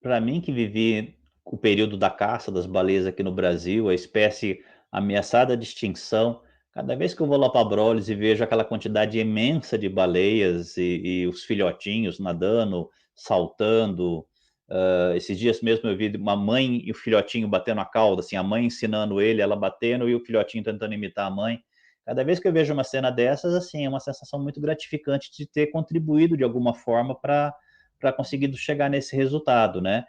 para mim que vivi o período da caça das baleias aqui no Brasil, a espécie ameaçada de extinção, cada vez que eu vou lá para Brolis e vejo aquela quantidade imensa de baleias e os filhotinhos nadando, saltando, esses dias mesmo eu vi uma mãe e o filhotinho batendo a cauda, assim, a mãe ensinando ele, ela batendo e o filhotinho tentando imitar a mãe. Cada vez que eu vejo uma cena dessas, assim, é uma sensação muito gratificante de ter contribuído de alguma forma para conseguir chegar nesse resultado, né?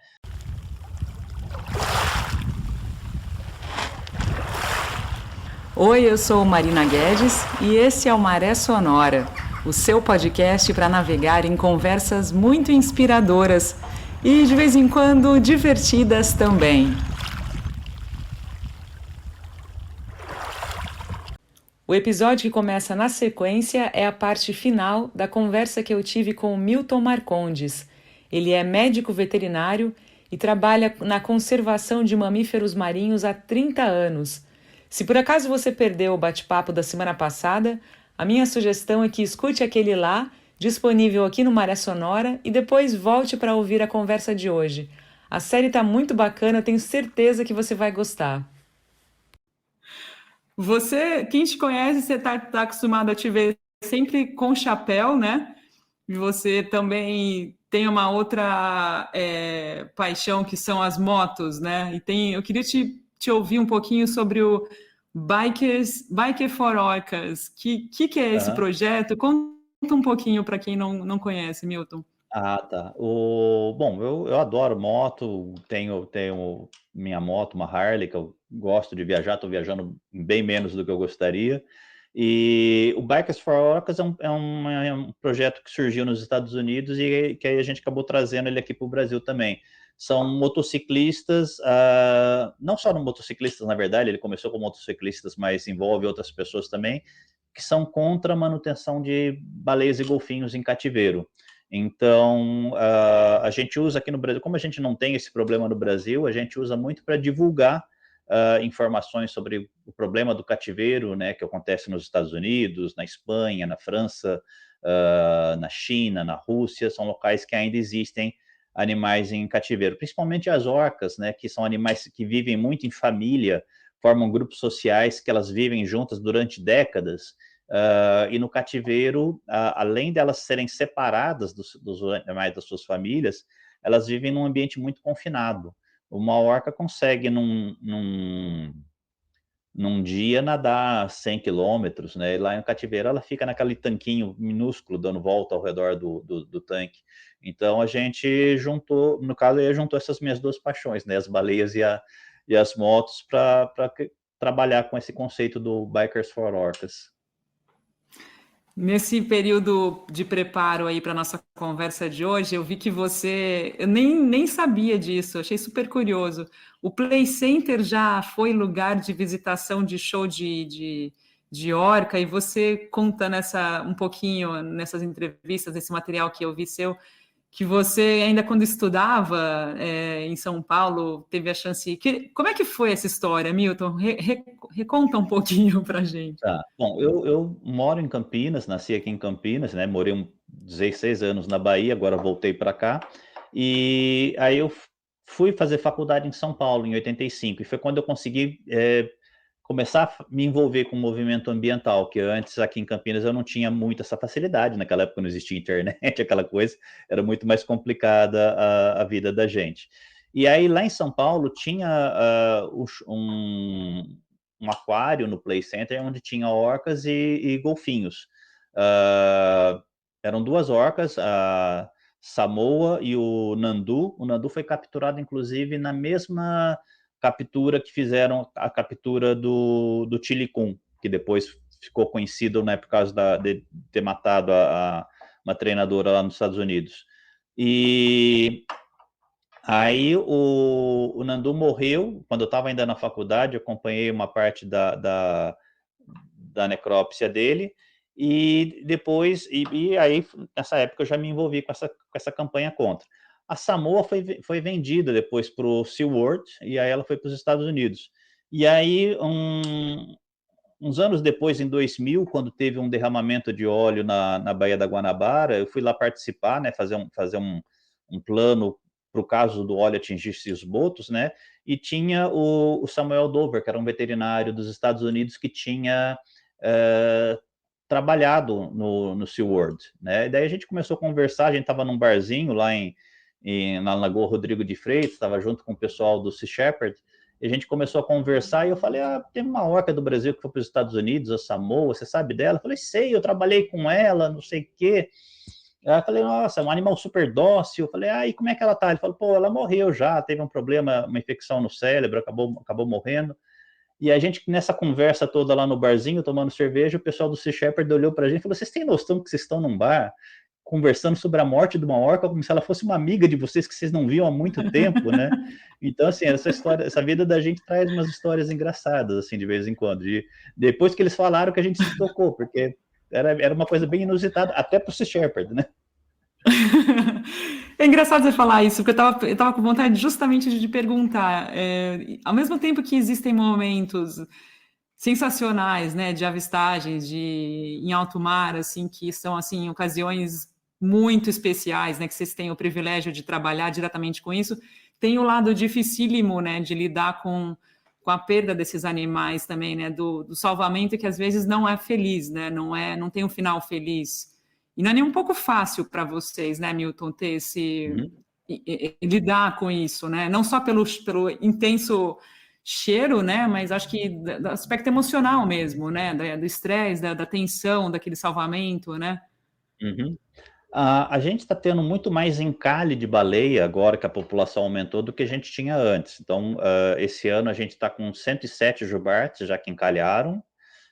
Oi, eu sou Marina Guedes e esse é o Maré Sonora, o seu podcast para navegar em conversas muito inspiradoras e de vez em quando divertidas também. O episódio que começa na sequência é a parte final da conversa que eu tive com o Milton Marcondes. Ele é médico veterinário e trabalha na conservação de mamíferos marinhos há 30 anos. Se por acaso você perdeu o bate-papo da semana passada, a minha sugestão é que escute aquele lá, disponível aqui no Maré Sonora, e depois volte para ouvir a conversa de hoje. A série está muito bacana, eu tenho certeza que você vai gostar. Você, quem te conhece, você tá acostumado a te ver sempre com chapéu, né? E você também tem uma outra paixão que são as motos, né? Eu queria te ouvir um pouquinho sobre o Biker for Orcas. Que é esse Aham. projeto? Conta um pouquinho para quem não conhece, Milton. Ah, tá. Bom, eu adoro moto, tenho minha moto, uma Harley, que eu gosto de viajar, estou viajando bem menos do que eu gostaria. E o Bikers for Orcas é um projeto que surgiu nos Estados Unidos e que aí a gente acabou trazendo ele aqui para o Brasil também. São motociclistas, não só motociclistas, na verdade, ele começou com motociclistas, mas envolve outras pessoas também, que são contra a manutenção de baleias e golfinhos em cativeiro. Então, a gente usa aqui no Brasil, como a gente não tem esse problema no Brasil, a gente usa muito para divulgar informações sobre o problema do cativeiro, né, que acontece nos Estados Unidos, na Espanha, na França, na China, na Rússia, são locais que ainda existem animais em cativeiro, principalmente as orcas, né, que são animais que vivem muito em família, formam grupos sociais que elas vivem juntas durante décadas, e no cativeiro, além delas serem separadas dos animais das suas famílias, elas vivem num ambiente muito confinado. Uma orca consegue, num dia, nadar 100 quilômetros, né? E lá no cativeiro ela fica naquele tanquinho minúsculo, dando volta ao redor do tanque. Então a gente juntou, no caso, eu juntou essas minhas duas paixões, né? As baleias e as motos, para trabalhar com esse conceito do Bikers for Orcas. Nesse período de preparo aí para nossa conversa de hoje, eu vi que eu nem sabia disso, achei super curioso. O Play Center já foi lugar de visitação de show de orca, e você conta um pouquinho nessas entrevistas, nesse material que eu vi seu, que você, ainda quando estudava em São Paulo, teve a chance. Como é que foi essa história, Milton? Reconta um pouquinho para gente. Tá. Bom, eu moro em Campinas, nasci aqui em Campinas, né? Morei 16 anos na Bahia, agora voltei para cá. E aí eu fui fazer faculdade em São Paulo em 85, e foi quando eu consegui começar a me envolver com o movimento ambiental, que antes aqui em Campinas eu não tinha muito essa facilidade, naquela época não existia internet, aquela coisa, era muito mais complicada a vida da gente. E aí lá em São Paulo tinha um aquário no Play Center onde tinha orcas e golfinhos. Uh, Eram duas orcas, a Samoa e o Nandu. O Nandu foi capturado, inclusive, na mesma captura que fizeram a captura do Tilicum, que depois ficou conhecido, né, por causa de ter matado uma treinadora lá nos Estados Unidos. E aí o Nandu morreu quando eu estava ainda na faculdade, eu acompanhei uma parte da necrópsia dele, e depois, e aí nessa época eu já me envolvi com essa campanha contra. A Samoa foi vendida depois para o SeaWorld, e aí ela foi para os Estados Unidos. E aí, uns anos depois, em 2000, quando teve um derramamento de óleo na Baía da Guanabara, eu fui lá participar, né, fazer um plano o caso do óleo atingisse os botos, né? E tinha o Samuel Dover, que era um veterinário dos Estados Unidos que tinha trabalhado no SeaWorld, né? E daí a gente começou a conversar, a gente estava num barzinho lá na Lagoa Rodrigo de Freitas, estava junto com o pessoal do Sea Shepherd, e a gente começou a conversar, e eu falei, tem uma orca do Brasil que foi para os Estados Unidos, a Samoa, você sabe dela? Eu falei, sei, eu trabalhei com ela, não sei o quê. Eu falei, nossa, é um animal super dócil. Eu falei, e como é que ela tá? Ele falou, pô, ela morreu já, teve um problema, uma infecção no cérebro, acabou morrendo. E a gente, nessa conversa toda lá no barzinho, tomando cerveja, o pessoal do Sea Shepherd olhou pra gente e falou, vocês têm noção que vocês estão num bar conversando sobre a morte de uma orca como se ela fosse uma amiga de vocês que vocês não viam há muito tempo, né? Então, assim, essa vida da gente traz umas histórias engraçadas, assim, de vez em quando. Depois que eles falaram que a gente se tocou, porque era uma coisa bem inusitada, até pro Sea Shepherd, né? É engraçado você falar isso, porque eu tava com vontade justamente de perguntar. Ao mesmo tempo que existem momentos sensacionais, né, de avistagens em alto mar, assim, que são, assim, ocasiões muito especiais, né, que vocês têm o privilégio de trabalhar diretamente com isso, tem o lado dificílimo, né, de lidar com a perda desses animais também, né, do salvamento, que às vezes não é feliz, né, não tem um final feliz. E não é nem um pouco fácil para vocês, né, Milton, ter lidar com isso, né? Não só pelo intenso cheiro, né? Mas acho que do aspecto emocional mesmo, né? Do estresse, da tensão, daquele salvamento, né? Uhum. A gente está tendo muito mais encalhe de baleia agora que a população aumentou do que a gente tinha antes. Então, esse ano a gente está com 107 jubartes já que encalharam.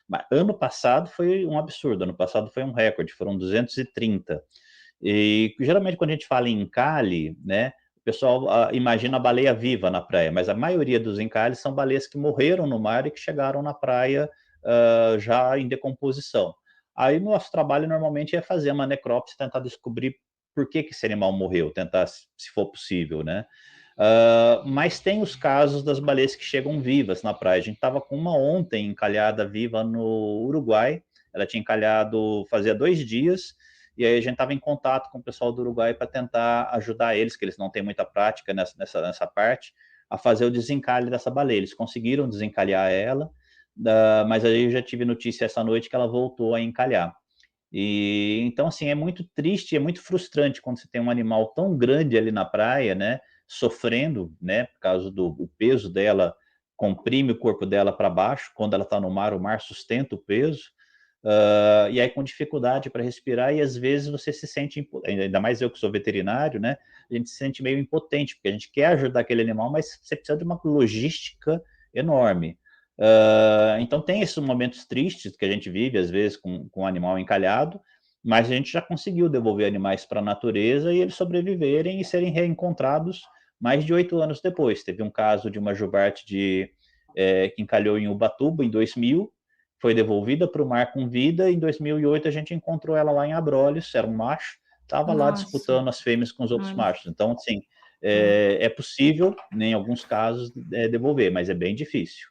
Mas ano passado foi um absurdo, ano passado foi um recorde, foram 230. E geralmente quando a gente fala em encalhe, né, o pessoal imagina a baleia viva na praia, mas a maioria dos encalhes são baleias que morreram no mar e que chegaram na praia já em decomposição. Aí nosso trabalho normalmente é fazer uma necrópsia, tentar descobrir por que esse animal morreu, tentar, se for possível, né? Mas tem os casos das baleias que chegam vivas na praia. A gente estava com uma ontem encalhada viva no Uruguai. Ela tinha encalhado fazia 2 dias. E aí a gente estava em contato com o pessoal do Uruguai para tentar ajudar eles, que eles não têm muita prática nessa parte, a fazer o desencalhe dessa baleia. Eles conseguiram desencalhar ela, mas aí eu já tive notícia essa noite que ela voltou a encalhar. E então, assim, é muito triste, é muito frustrante quando você tem um animal tão grande ali na praia, né, sofrendo, né, por causa do peso dela, comprime o corpo dela para baixo, quando ela está no mar, o mar sustenta o peso, e aí com dificuldade para respirar, e às vezes você se sente, ainda mais eu que sou veterinário, né, a gente se sente meio impotente, porque a gente quer ajudar aquele animal, mas você precisa de uma logística enorme. Então tem esses momentos tristes que a gente vive, às vezes, com o animal encalhado, mas a gente já conseguiu devolver animais para a natureza e eles sobreviverem e serem reencontrados mais de 8 anos depois. Teve um caso de uma jubarte que encalhou em Ubatuba em 2000, foi devolvida para o mar com vida, e em 2008 a gente encontrou ela lá em Abrolhos, era um macho, estava lá disputando as fêmeas com os outros machos. Então, assim, é possível, em alguns casos, devolver, mas é bem difícil.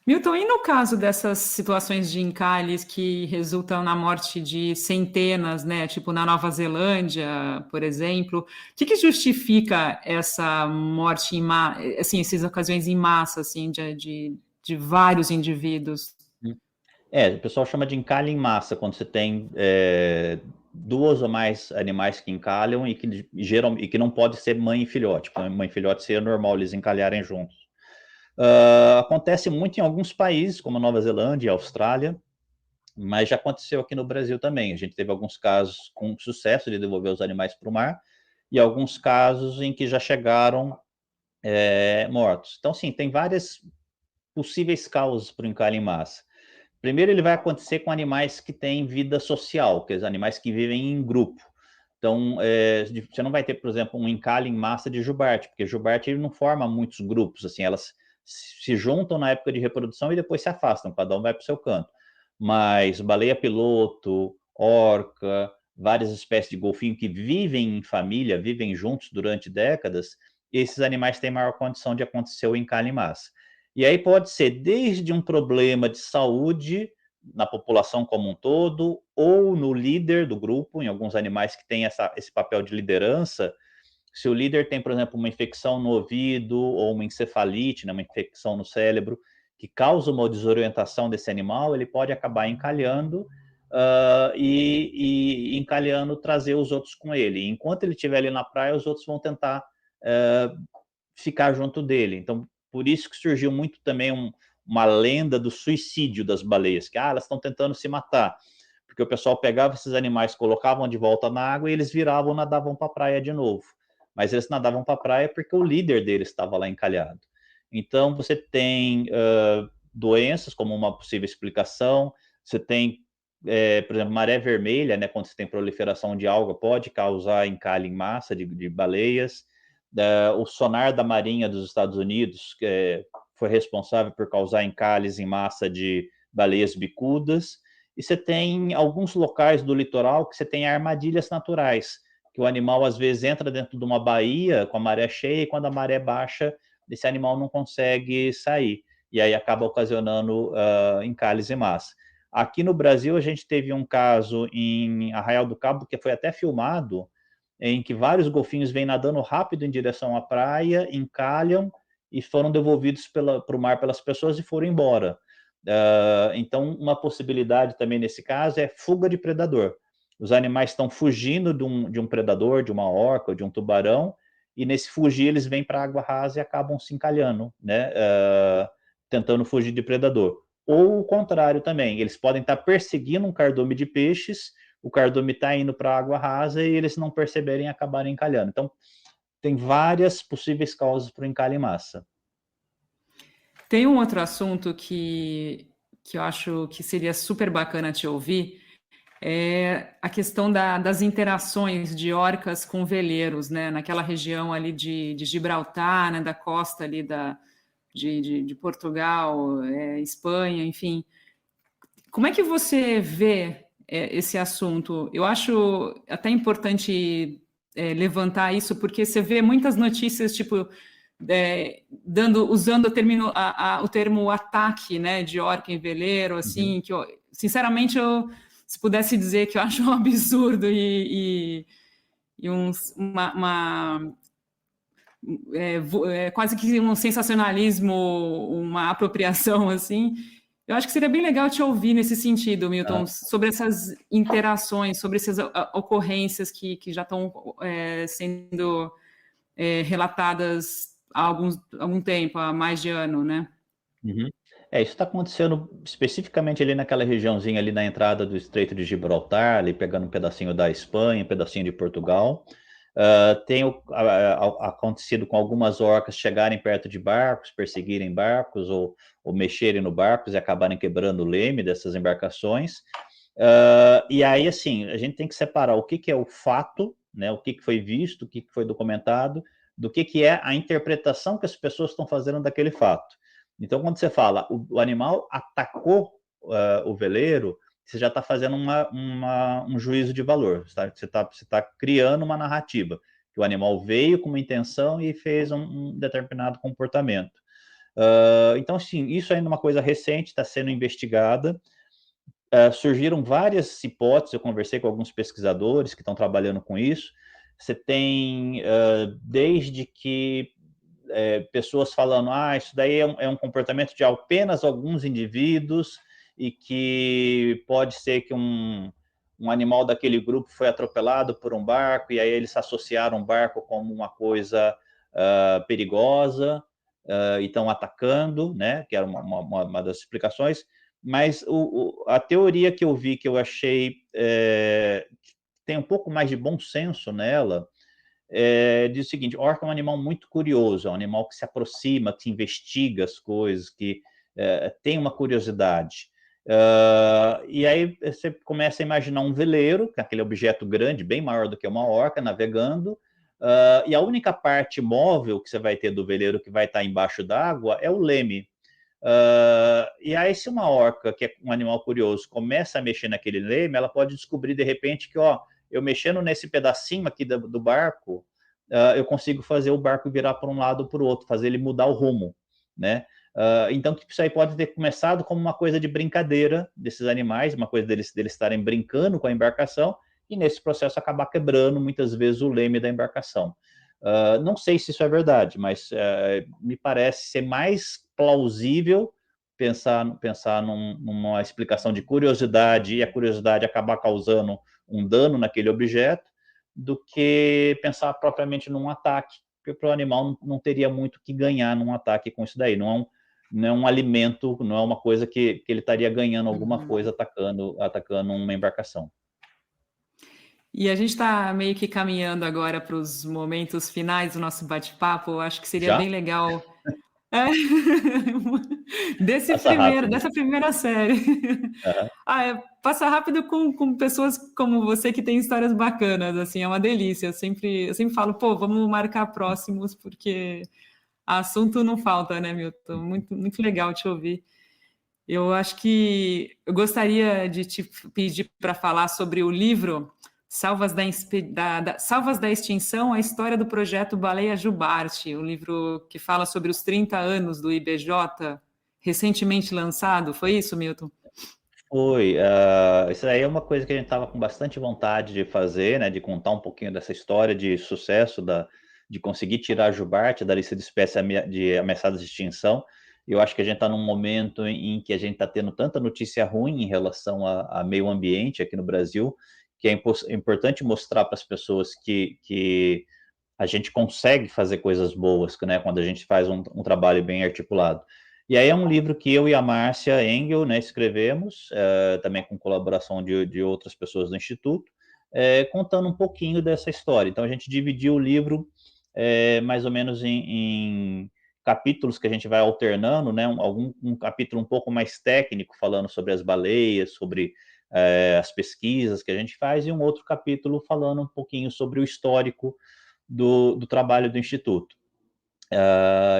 Milton, e no caso dessas situações de encalhes que resultam na morte de centenas, né? Tipo na Nova Zelândia, por exemplo, o que justifica essa morte em massa, assim, essas ocasiões em massa, assim, de vários indivíduos? O pessoal chama de encalhe em massa, quando você tem 2 ou mais animais que encalham e que não pode ser mãe e filhote. Mãe e filhote seria normal eles encalharem juntos. Acontece muito em alguns países, como a Nova Zelândia e a Austrália, mas já aconteceu aqui no Brasil também. A gente teve alguns casos com sucesso de devolver os animais para o mar e alguns casos em que já chegaram mortos. Então, sim, tem várias possíveis causas para o encalhe em massa. Primeiro, ele vai acontecer com animais que têm vida social, que são animais que vivem em grupo. Então, você não vai ter, por exemplo, um encalhe em massa de jubarte, porque jubarte ele não forma muitos grupos, assim, elas se juntam na época de reprodução e depois se afastam, cada um vai para o seu canto. Mas baleia-piloto, orca, várias espécies de golfinho que vivem em família, vivem juntos durante décadas, esses animais têm maior condição de acontecer o encalhe em massa. E aí pode ser desde um problema de saúde na população como um todo, ou no líder do grupo, em alguns animais que têm esse papel de liderança, Se o líder tem, por exemplo, uma infecção no ouvido ou uma encefalite, né, uma infecção no cérebro, que causa uma desorientação desse animal, ele pode acabar encalhando e encalhando trazer os outros com ele. Enquanto ele estiver ali na praia, os outros vão tentar ficar junto dele. Então, por isso que surgiu muito também uma lenda do suicídio das baleias, que elas estão tentando se matar, porque o pessoal pegava esses animais, colocavam de volta na água e eles viravam, nadavam para a praia de novo. Mas eles nadavam para a praia porque o líder deles estava lá encalhado. Então, você tem doenças como uma possível explicação, você tem, por exemplo, maré vermelha, né, quando você tem proliferação de alga, pode causar encalhe em massa de baleias. O sonar da Marinha dos Estados Unidos foi responsável por causar encalhes em massa de baleias bicudas. E você tem alguns locais do litoral que você tem armadilhas naturais, que o animal às vezes entra dentro de uma baía com a maré cheia e quando a maré baixa, esse animal não consegue sair. E aí acaba ocasionando encalhes em massa. Aqui no Brasil, a gente teve um caso em Arraial do Cabo, que foi até filmado, em que vários golfinhos vêm nadando rápido em direção à praia, encalham e foram devolvidos para o mar pelas pessoas e foram embora. Então, uma possibilidade também nesse caso é fuga de predador. Os animais estão fugindo de um predador, de uma orca, de um tubarão, e nesse fugir eles vêm para a água rasa e acabam se encalhando, né? Tentando fugir de predador. Ou o contrário também, eles podem estar perseguindo um cardume de peixes, o cardume está indo para a água rasa e eles não perceberem e acabarem encalhando. Então, tem várias possíveis causas para o encalhe em massa. Tem um outro assunto que eu acho que seria super bacana te ouvir, é a questão das interações de orcas com veleiros, né? Naquela região ali de Gibraltar, né? Da costa ali de Portugal, Espanha, enfim. Como é que você vê esse assunto? Eu acho até importante levantar isso, porque você vê muitas notícias, tipo, usando o termo ataque, né, de orca em veleiro, assim, que sinceramente, se pudesse dizer que eu acho um absurdo e quase que um sensacionalismo, uma apropriação, assim. Eu acho que seria bem legal te ouvir nesse sentido, Milton, sobre essas interações, sobre essas ocorrências que já estão sendo relatadas há algum tempo, há mais de ano, né? Uhum. Isso está acontecendo especificamente ali naquela regiãozinha ali na entrada do Estreito de Gibraltar, ali pegando um pedacinho da Espanha, um pedacinho de Portugal. Tem acontecido com algumas orcas chegarem perto de barcos, perseguirem barcos ou mexerem no barcos e acabarem quebrando o leme dessas embarcações. E aí, assim, a gente tem que separar o que é o fato, né, o que foi visto, o que foi documentado, do que é a interpretação que as pessoas estão fazendo daquele fato. Então, quando você fala o animal atacou o veleiro, você já está fazendo um juízo de valor. Você tá criando uma narrativa. Que o animal veio com uma intenção e fez um determinado comportamento. Então, assim, isso ainda é uma coisa recente, está sendo investigada. Surgiram várias hipóteses, eu conversei com alguns pesquisadores que estão trabalhando com isso. Você tem, desde que pessoas falando, isso daí é um comportamento de apenas alguns indivíduos e que pode ser que um animal daquele grupo foi atropelado por um barco e aí eles associaram o barco como uma coisa perigosa e estão atacando, né? Que era uma das explicações. Mas a teoria que eu vi, que eu achei tem um pouco mais de bom senso nela, diz o seguinte: orca é um animal muito curioso, é um animal que se aproxima, que investiga as coisas, que tem uma curiosidade. E aí você começa a imaginar um veleiro, que é aquele objeto grande, bem maior do que uma orca, navegando, e a única parte móvel que você vai ter do veleiro que vai estar embaixo d'água é o leme. E aí, se uma orca, que é um animal curioso, começa a mexer naquele leme, ela pode descobrir de repente que, eu mexendo nesse pedacinho aqui do barco, eu consigo fazer o barco virar para um lado ou para o outro, fazer ele mudar o rumo, né? Então, isso aí pode ter começado como uma coisa de brincadeira desses animais, uma coisa deles estarem brincando com a embarcação, e nesse processo acabar quebrando muitas vezes o leme da embarcação. Não sei se isso é verdade, mas me parece ser mais plausível pensar numa explicação de curiosidade e a curiosidade acabar causando um dano naquele objeto, do que pensar propriamente num ataque, porque o animal não teria muito que ganhar num ataque com isso daí. Não é um alimento, não é uma coisa que ele estaria ganhando alguma coisa atacando uma embarcação. E a gente está meio que caminhando agora para os momentos finais do nosso bate-papo. Eu acho que seria Já? bem legal. É. Passa rápido. Dessa primeira série. Uhum. Passa rápido com pessoas como você que tem histórias bacanas, assim, é uma delícia. Eu sempre falo, pô, vamos marcar próximos, porque assunto não falta, né, Milton? Muito, muito legal te ouvir. Eu acho que eu gostaria de te pedir para falar sobre o livro Salvas da Extinção, a história do projeto Baleia Jubarte, um livro que fala sobre os 30 anos do IBJ, recentemente lançado. Foi isso, Milton? Foi. Isso aí é uma coisa que a gente estava com bastante vontade de fazer, né? De contar um pouquinho dessa história de sucesso de conseguir tirar a jubarte da lista de espécies ameaçadas de extinção. Eu acho que a gente está num momento em que a gente está tendo tanta notícia ruim em relação a meio ambiente aqui no Brasil, que é importante mostrar para as pessoas que a gente consegue fazer coisas boas, né, quando a gente faz um trabalho bem articulado. E aí é um livro que eu e a Márcia Engel, né, escrevemos, também com colaboração de outras pessoas do Instituto, contando um pouquinho dessa história. Então a gente dividiu o livro mais ou menos em capítulos que a gente vai alternando, né, um capítulo um pouco mais técnico, falando sobre as baleias, sobre as pesquisas que a gente faz, e um outro capítulo falando um pouquinho sobre o histórico do trabalho do Instituto.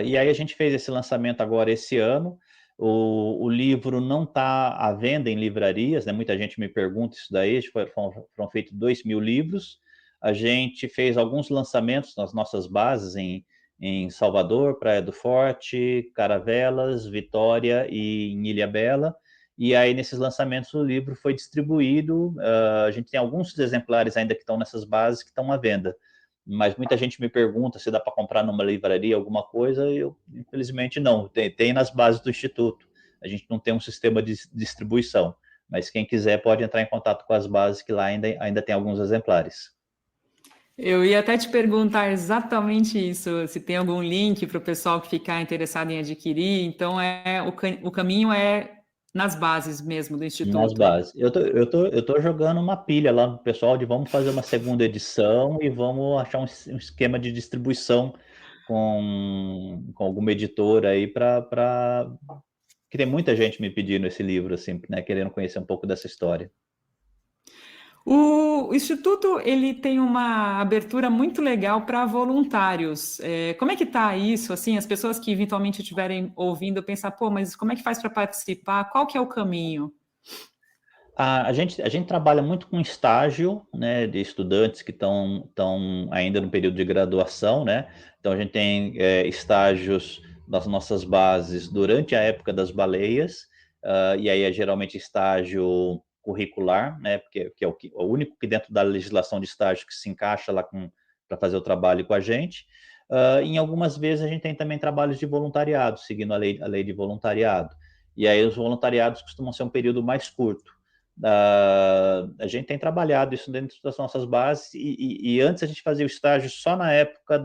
E aí a gente fez esse lançamento agora esse ano. O livro não está à venda em livrarias, né? Muita gente me pergunta isso daí. Foram feitos 2.000 livros. A gente fez alguns lançamentos nas nossas bases em Salvador, Praia do Forte, Caravelas, Vitória e em Ilhabela. E aí, nesses lançamentos, o livro foi distribuído. A gente tem alguns exemplares ainda que estão nessas bases que estão à venda, mas muita gente me pergunta se dá para comprar numa livraria alguma coisa. Eu, infelizmente, não. Tem nas bases do Instituto. A gente não tem um sistema de distribuição, mas quem quiser pode entrar em contato com as bases, que lá ainda tem alguns exemplares. Eu ia até te perguntar exatamente isso, se tem algum link para o pessoal que ficar interessado em adquirir. Então, o caminho é nas bases mesmo do Nas Instituto. bases. Eu tô jogando uma pilha lá no pessoal de vamos fazer uma segunda edição e vamos achar um esquema de distribuição com alguma editora aí para que tem muita gente me pedindo esse livro, assim, né, querendo conhecer um pouco dessa história. O Instituto ele tem uma abertura muito legal para voluntários. Como é que está isso? Assim, as pessoas que eventualmente estiverem ouvindo pensar, pô, mas como é que faz para participar? Qual que é o caminho? A gente trabalha muito com estágio, né, de estudantes que estão ainda no período de graduação, né? Então a gente tem estágios das nossas bases durante a época das baleias, e aí é geralmente estágio curricular, né? Porque que é o único que dentro da legislação de estágio que se encaixa lá para fazer o trabalho com a gente. Em algumas vezes a gente tem também trabalhos de voluntariado, seguindo a lei de voluntariado. E aí os voluntariados costumam ser um período mais curto. A gente tem trabalhado isso dentro das nossas bases, e antes a gente fazia o estágio só na época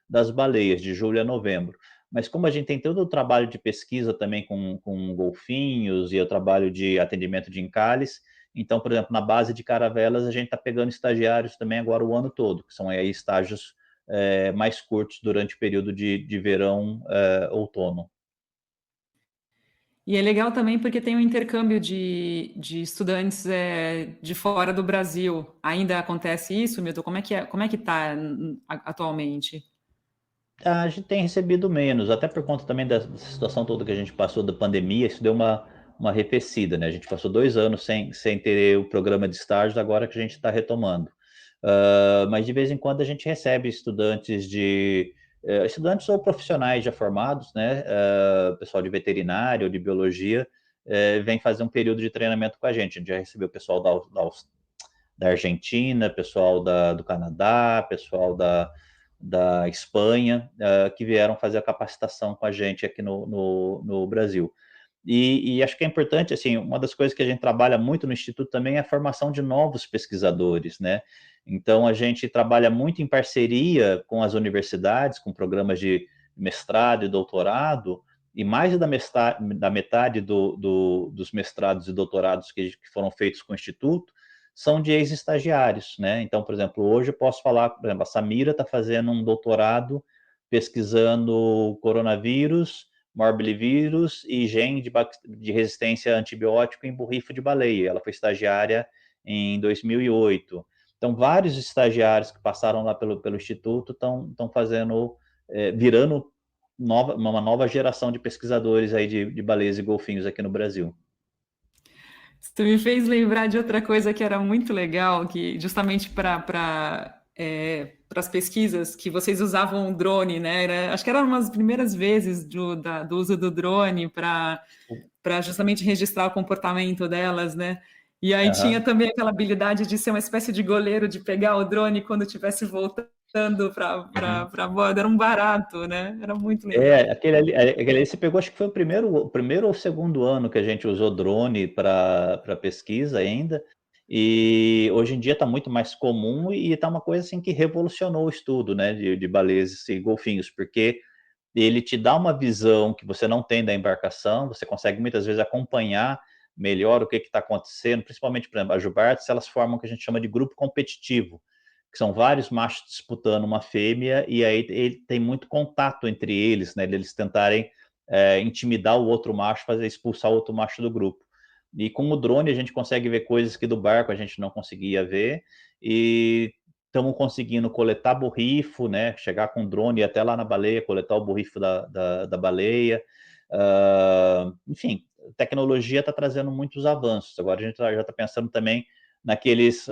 das baleias, de julho a novembro. Mas como a gente tem todo o trabalho de pesquisa também com golfinhos e o trabalho de atendimento de encalhes, então, por exemplo, na base de Caravelas, a gente está pegando estagiários também agora o ano todo, que são aí estágios mais curtos durante o período de verão, outono. E é legal também porque tem um intercâmbio de estudantes de fora do Brasil. Ainda acontece isso, Milton? Como é que está atualmente? A gente tem recebido menos, até por conta também da situação toda que a gente passou da pandemia. Isso deu uma arrefecida, né? A gente passou 2 anos sem ter o programa de estágios, agora que a gente está retomando. Mas de vez em quando a gente recebe estudantes ou profissionais já formados, né? Pessoal de veterinário ou de biologia, vem fazer um período de treinamento com a gente. A gente já recebeu pessoal da Argentina, pessoal do Canadá, pessoal da Espanha, que vieram fazer a capacitação com a gente aqui no Brasil. E acho que é importante, assim, uma das coisas que a gente trabalha muito no Instituto também é a formação de novos pesquisadores, né? Então, a gente trabalha muito em parceria com as universidades, com programas de mestrado e doutorado, e mais da metade dos mestrados e doutorados que foram feitos com o Instituto são de ex-estagiários, né? Então, por exemplo, hoje eu posso falar, por exemplo, a Samira está fazendo um doutorado pesquisando coronavírus, morbilivírus e gene de resistência a antibiótico em borrifo de baleia. Ela foi estagiária em 2008. Então, vários estagiários que passaram lá pelo Instituto estão fazendo, virando uma nova geração de pesquisadores aí de baleias e golfinhos aqui no Brasil. Tu me fez lembrar de outra coisa que era muito legal, que justamente para as pesquisas que vocês usavam o drone, né? Acho que eram umas primeiras vezes do uso do drone para justamente registrar o comportamento delas, né? E aí tinha também aquela habilidade de ser uma espécie de goleiro, de pegar o drone quando estivesse voltando para a borda. Era um barato, né? Era muito legal. Aquele ali você pegou, acho que foi o primeiro ou segundo ano que a gente usou drone para pesquisa ainda. E hoje em dia está muito mais comum e está uma coisa assim que revolucionou o estudo, né, de baleias e golfinhos, porque ele te dá uma visão que você não tem da embarcação, você consegue muitas vezes acompanhar melhor o que está acontecendo, principalmente, por exemplo, as jubartes, elas formam o que a gente chama de grupo competitivo, que são vários machos disputando uma fêmea, e aí ele tem muito contato entre eles, né, eles tentarem intimidar o outro macho, fazer expulsar o outro macho do grupo. E com o drone a gente consegue ver coisas que do barco a gente não conseguia ver, e estamos conseguindo coletar borrifo, né? Chegar com drone até lá na baleia, coletar o borrifo da baleia. Enfim, a tecnologia está trazendo muitos avanços. Agora a gente já está pensando também naqueles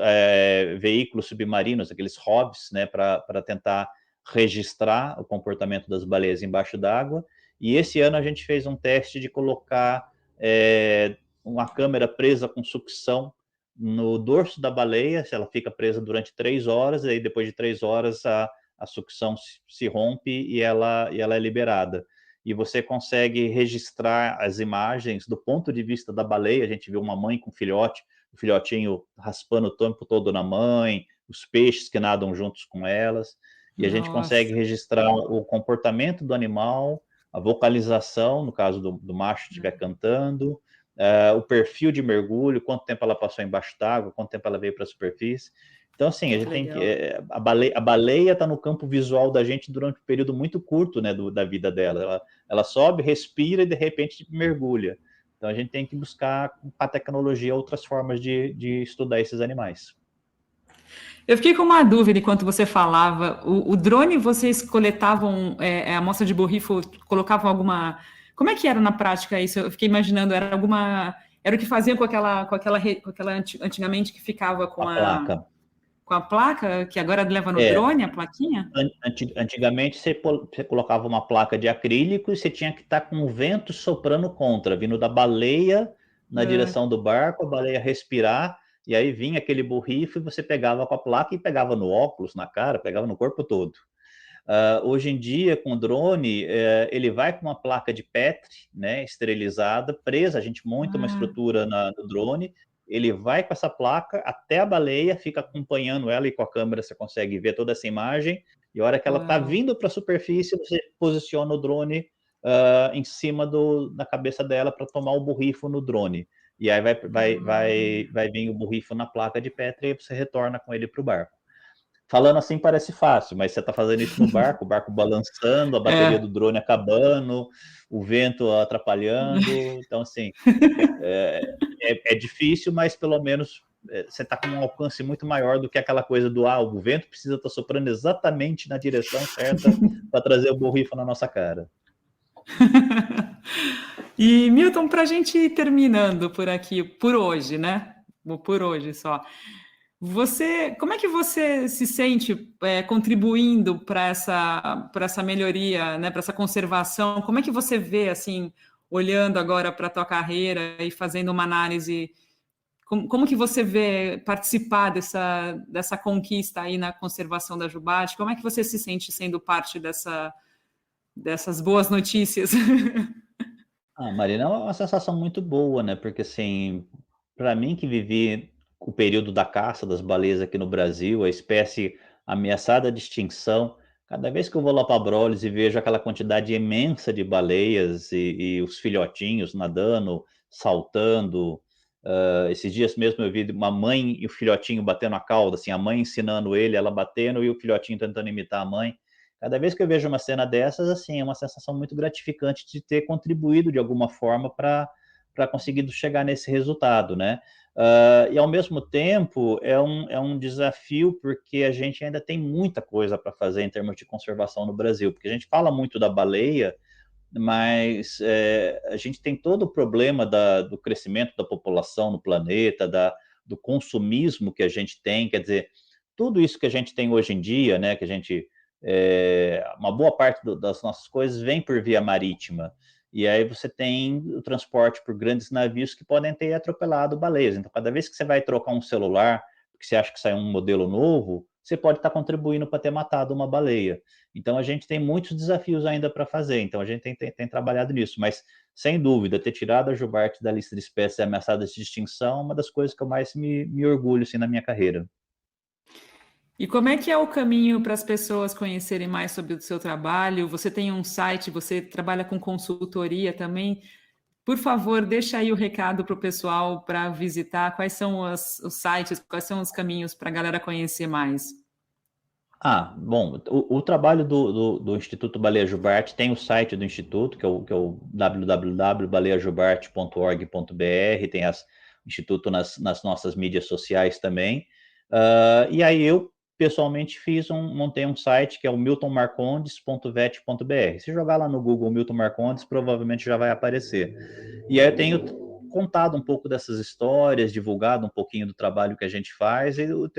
veículos submarinos, aqueles ROVs, né? Para tentar registrar o comportamento das baleias embaixo d'água. E esse ano a gente fez um teste de colocar uma câmera presa com sucção no dorso da baleia, se ela fica presa durante 3 horas, e aí depois de 3 horas a sucção se rompe e ela é liberada. E você consegue registrar as imagens do ponto de vista da baleia. A gente viu uma mãe com filhote, o filhotinho raspando o tempo todo na mãe, os peixes que nadam juntos com elas, e a gente consegue registrar o comportamento do animal, a vocalização, no caso do macho estiver cantando, o perfil de mergulho, quanto tempo ela passou embaixo d'água, quanto tempo ela veio para a superfície. Então, assim, a gente tem que. A baleia está no campo visual da gente durante um período muito curto, né, da vida dela. Ela sobe, respira e de repente mergulha. Então, a gente tem que buscar com a tecnologia outras formas de estudar esses animais. Eu fiquei com uma dúvida enquanto você falava. O drone, vocês coletavam a amostra de borrifo, colocavam alguma. Como é que era na prática isso? Eu fiquei imaginando, era o que faziam com aquela antigamente que ficava com a placa. Com a placa, que agora leva no drone, a plaquinha? Antigamente você colocava uma placa de acrílico e você tinha que estar com o vento soprando contra, vindo da baleia na direção do barco, a baleia respirar, e aí vinha aquele borrifo e você pegava com a placa e pegava no óculos, na cara, pegava no corpo todo. Hoje em dia, com o drone, ele vai com uma placa de Petri, né, esterilizada, presa, a gente monta uma estrutura no drone, ele vai com essa placa até a baleia, fica acompanhando ela, e com a câmera você consegue ver toda essa imagem, e a hora que ela está vindo para a superfície, você posiciona o drone em cima da cabeça dela para tomar o borrifo no drone. E aí vai vir o borrifo na placa de Petri e você retorna com ele para o barco. Falando assim parece fácil, mas você está fazendo isso no barco, o barco balançando, a bateria do drone acabando, o vento atrapalhando. Então, assim, é difícil, mas pelo menos você está com um alcance muito maior do que aquela coisa do o vento precisa estar soprando exatamente na direção certa para trazer o borrifo na nossa cara. E, Milton, para a gente ir terminando por aqui, por hoje, né? Por hoje só. Como é que você se sente contribuindo para essa melhoria, né, para essa conservação? Como é que você vê, assim, olhando agora para a tua carreira e fazendo uma análise, Como que você vê participar dessa conquista aí na conservação da jubarte? Como é que você se sente sendo parte dessas boas notícias? Marina, é uma sensação muito boa, né? Porque, assim, para mim que vivi o período da caça das baleias aqui no Brasil, a espécie ameaçada de extinção, cada vez que eu vou lá para Brolis e vejo aquela quantidade imensa de baleias e os filhotinhos nadando, saltando, esses dias mesmo eu vi uma mãe e o filhotinho batendo a cauda, assim, a mãe ensinando ele, ela batendo e o filhotinho tentando imitar a mãe. Cada vez que eu vejo uma cena dessas, assim, é uma sensação muito gratificante de ter contribuído de alguma forma para conseguir chegar nesse resultado, né? E ao mesmo tempo é um desafio porque a gente ainda tem muita coisa para fazer em termos de conservação no Brasil, porque a gente fala muito da baleia, mas a gente tem todo o problema do crescimento da população no planeta, do consumismo que a gente tem, quer dizer, tudo isso que a gente tem hoje em dia, né, que a gente uma boa parte das nossas coisas vem por via marítima, e aí você tem o transporte por grandes navios que podem ter atropelado baleias. Então, cada vez que você vai trocar um celular, porque você acha que saiu um modelo novo, você pode estar contribuindo para ter matado uma baleia. Então, a gente tem muitos desafios ainda para fazer, então a gente tem trabalhado nisso, mas, sem dúvida, ter tirado a jubarte da lista de espécies ameaçadas de extinção é uma das coisas que eu mais me orgulho assim, na minha carreira. E como é que é o caminho para as pessoas conhecerem mais sobre o seu trabalho? Você tem um site, você trabalha com consultoria também. Por favor, deixa aí o recado para o pessoal para visitar. Quais são os sites, quais são os caminhos para a galera conhecer mais? Bom, o trabalho do Instituto Baleia Jubarte tem o site do Instituto, que é o www.baleiajubarte.org.br, tem o Instituto nas nossas mídias sociais também. E aí eu pessoalmente montei um site que é o miltonmarcondes.vet.br. Se jogar lá no Google Milton Marcondes, provavelmente já vai aparecer. E aí eu tenho contado um pouco dessas histórias, divulgado um pouquinho do trabalho que a gente faz, e eu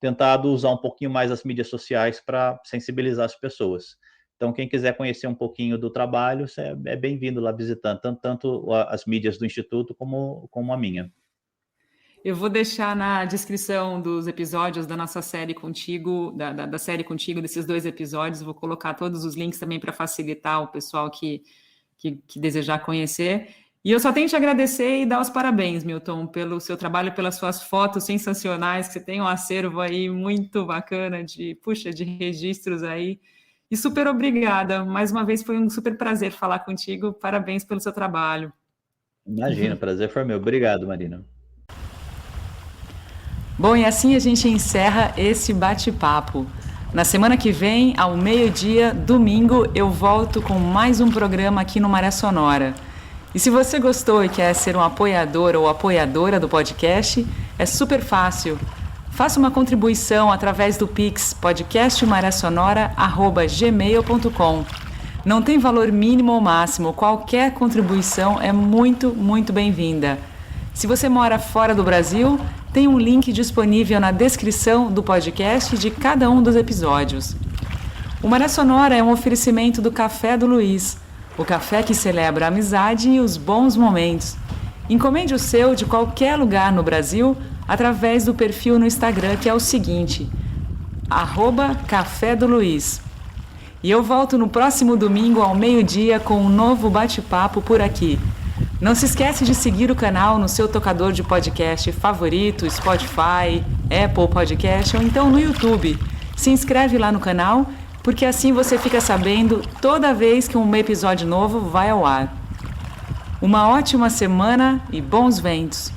tentado usar um pouquinho mais as mídias sociais para sensibilizar as pessoas. Então, quem quiser conhecer um pouquinho do trabalho, é bem-vindo lá visitando, tanto as mídias do Instituto como a minha. Eu vou deixar na descrição dos episódios da nossa série contigo, da série contigo, desses 2 episódios, vou colocar todos os links também para facilitar o pessoal que desejar conhecer. E eu só tenho que te agradecer e dar os parabéns, Milton, pelo seu trabalho, pelas suas fotos sensacionais, que você tem um acervo aí muito bacana de registros aí. E super obrigada. Mais uma vez foi um super prazer falar contigo. Parabéns pelo seu trabalho. Imagina, prazer foi meu. Obrigado, Marina. Bom, e assim a gente encerra esse bate-papo. Na semana que vem, ao meio-dia, domingo, eu volto com mais um programa aqui no Maré Sonora. E se você gostou e quer ser um apoiador ou apoiadora do podcast, é super fácil. Faça uma contribuição através do Pix podcastmaresonora@gmail.com. Não tem valor mínimo ou máximo, qualquer contribuição é muito, muito bem-vinda. Se você mora fora do Brasil, tem um link disponível na descrição do podcast de cada um dos episódios. O Maré Sonora é um oferecimento do Café do Luiz, o café que celebra a amizade e os bons momentos. Encomende o seu de qualquer lugar no Brasil através do perfil no Instagram, que é o seguinte, @Café do Luiz. E eu volto no próximo domingo ao meio-dia com um novo bate-papo por aqui. Não se esquece de seguir o canal no seu tocador de podcast favorito, Spotify, Apple Podcast ou então no YouTube. Se inscreve lá no canal, porque assim você fica sabendo toda vez que um episódio novo vai ao ar. Uma ótima semana e bons ventos!